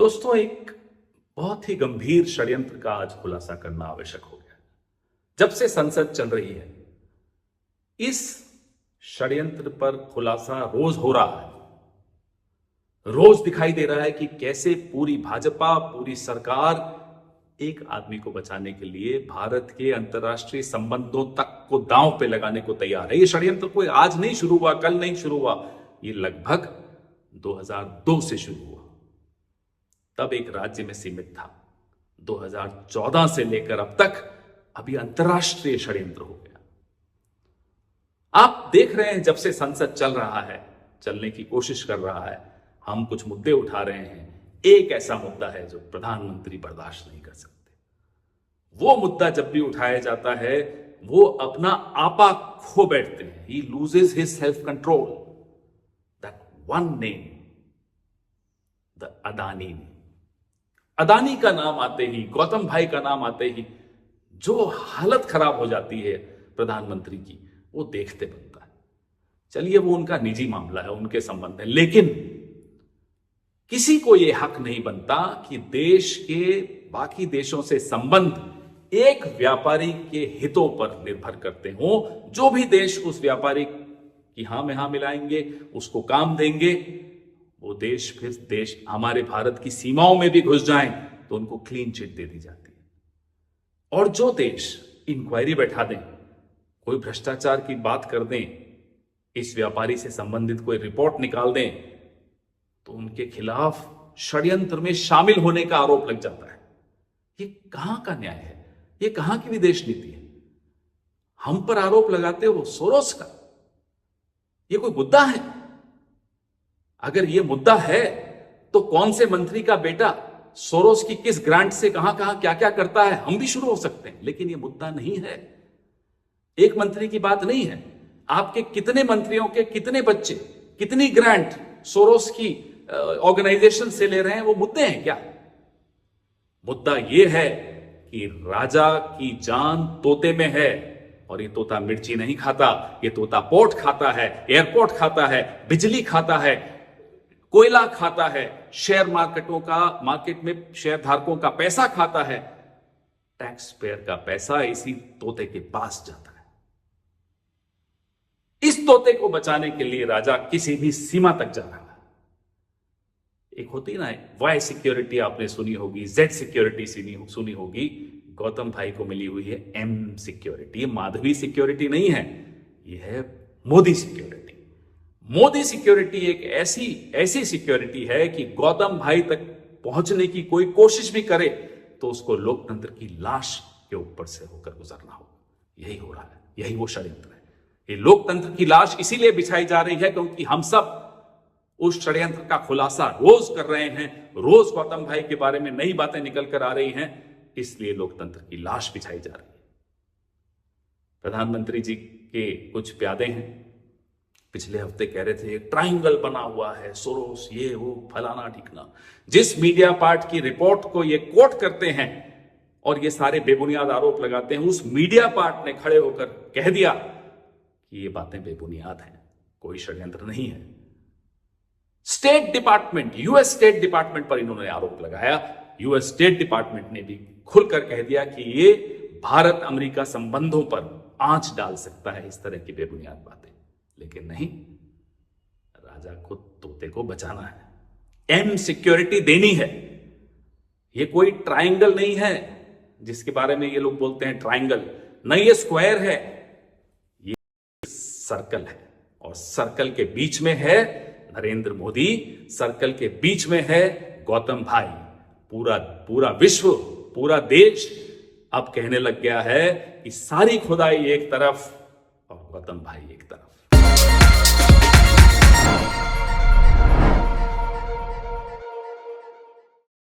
दोस्तों, एक बहुत ही गंभीर षड्यंत्र का आज खुलासा करना आवश्यक हो गया। जब से संसद चल रही है, इस षड्यंत्र पर खुलासा रोज हो रहा है। रोज दिखाई दे रहा है कि कैसे पूरी भाजपा, पूरी सरकार एक आदमी को बचाने के लिए भारत के अंतर्राष्ट्रीय संबंधों तक को दांव पे लगाने को तैयार है। ये षड्यंत्र कोई आज नहीं शुरू हुआ, कल नहीं शुरू हुआ, ये लगभग 2002 से शुरू हुआ। तब एक राज्य में सीमित था। 2014 से लेकर अब तक अभी अंतर्राष्ट्रीय षड्यंत्र हो गया। आप देख रहे हैं, जब से संसद चल रहा है, चलने की कोशिश कर रहा है, हम कुछ मुद्दे उठा रहे हैं। एक ऐसा मुद्दा है जो प्रधानमंत्री बर्दाश्त नहीं कर सकते। वो मुद्दा जब भी उठाया जाता है, वो अपना आपा खो बैठते हैं। He loses his self-control. That one name, the Adani name. Adani का नाम आते ही, गौतम भाई का नाम आते ही जो हालत खराब हो जाती है प्रधानमंत्री की, वो देखते बनता है। चलिए, वो उनका निजी मामला है, उनके संबंध है, लेकिन किसी को यह हक नहीं बनता कि देश के बाकी देशों से संबंध एक व्यापारी के हितों पर निर्भर करते हो। जो भी देश उस व्यापारी की हां में हां मिलाएंगे, उसको काम देंगे, वो देश फिर देश हमारे भारत की सीमाओं में भी घुस जाएं तो उनको क्लीन चिट दे दी जाती है। और जो देश इंक्वायरी बैठा दें, कोई भ्रष्टाचार की बात कर दें, इस व्यापारी से संबंधित कोई रिपोर्ट निकाल दें, तो उनके खिलाफ षड्यंत्र में शामिल होने का आरोप लग जाता है। ये कहां का न्याय है? ये कहां की विदेश नीति है? हम पर आरोप लगाते हो सोरोस का। ये कोई मुद्दा है? अगर ये मुद्दा है तो कौन से मंत्री का बेटा सोरोस की किस ग्रांट से कहां कहां क्या क्या करता है, हम भी शुरू हो सकते हैं। लेकिन ये मुद्दा नहीं है। एक मंत्री की बात नहीं है। आपके कितने मंत्रियों के कितने बच्चे, कितनी ग्रांट सोरोस की ऑर्गेनाइजेशन से ले रहे हैं, वो मुद्दे हैं क्या? मुद्दा यह है कि राजा की जान तोते में है, और ये तोता मिर्ची नहीं खाता, ये तोता पोर्ट खाता है, एयरपोर्ट खाता है, बिजली खाता है, कोयला खाता है, शेयर मार्केट में शेयर धारकों का पैसा खाता है। टैक्स पेयर का पैसा इसी तोते के पास जाता है। इस तोते को बचाने के लिए राजा किसी भी सीमा तक जा रहा है। एक होती ना वाई सिक्योरिटी, आपने सुनी होगी, जेड सिक्योरिटी सुनी होगी। गौतम भाई को मिली हुई है एम सिक्योरिटी। माधवी सिक्योरिटी नहीं है, यह है मोदी सिक्योरिटी। मोदी सिक्योरिटी एक ऐसी सिक्योरिटी है कि गौतम भाई तक पहुंचने की कोई कोशिश भी करे तो उसको लोकतंत्र की लाश के ऊपर से होकर गुजरना होगा। यही हो रहा है, यही वो षड्यंत्र है। ये लोकतंत्र की लाश इसीलिए बिछाई जा रही है क्योंकि हम सब उस षड्यंत्र का खुलासा रोज कर रहे हैं। रोज गौतम भाई के बारे में नई बातें निकल कर आ रही हैं, इसलिए लोकतंत्र की लाश बिछाई जा रही है। प्रधानमंत्री जी के कुछ प्यादे हैं, पिछले हफ्ते कह रहे थे ट्रायंगल बना हुआ है, सोरोस, ये वो, फलाना ठिकाना। जिस मीडिया पार्ट की रिपोर्ट को ये कोट करते हैं और ये सारे बेबुनियाद आरोप लगाते हैं, उस मीडिया पार्ट ने खड़े होकर कह दिया कि ये बातें बेबुनियाद हैं, कोई षड्यंत्र नहीं है। State department, US state department पर इन्होंने आरोप लगाया। यूएस स्टेट डिपार्टमेंट ने भी खुलकर कह दिया कि ये भारत अमेरिका संबंधों पर आंच डाल सकता है, इस तरह की बेबुनियाद बातें। लेकिन नहीं, राजा को, तोते को बचाना है, एम सिक्योरिटी देनी है। ये कोई ट्रायंगल नहीं है जिसके बारे में ये लोग बोलते हैं ट्रायंगल, नहीं, ये स्क्वायर है, ये सर्कल है। और सर्कल के बीच में है नरेंद्र मोदी, सर्कल के बीच में है गौतम भाई। पूरा विश्व, पूरा देश अब कहने लग गया है कि सारी खुदाई एक तरफ और गौतम भाई एक तरफ।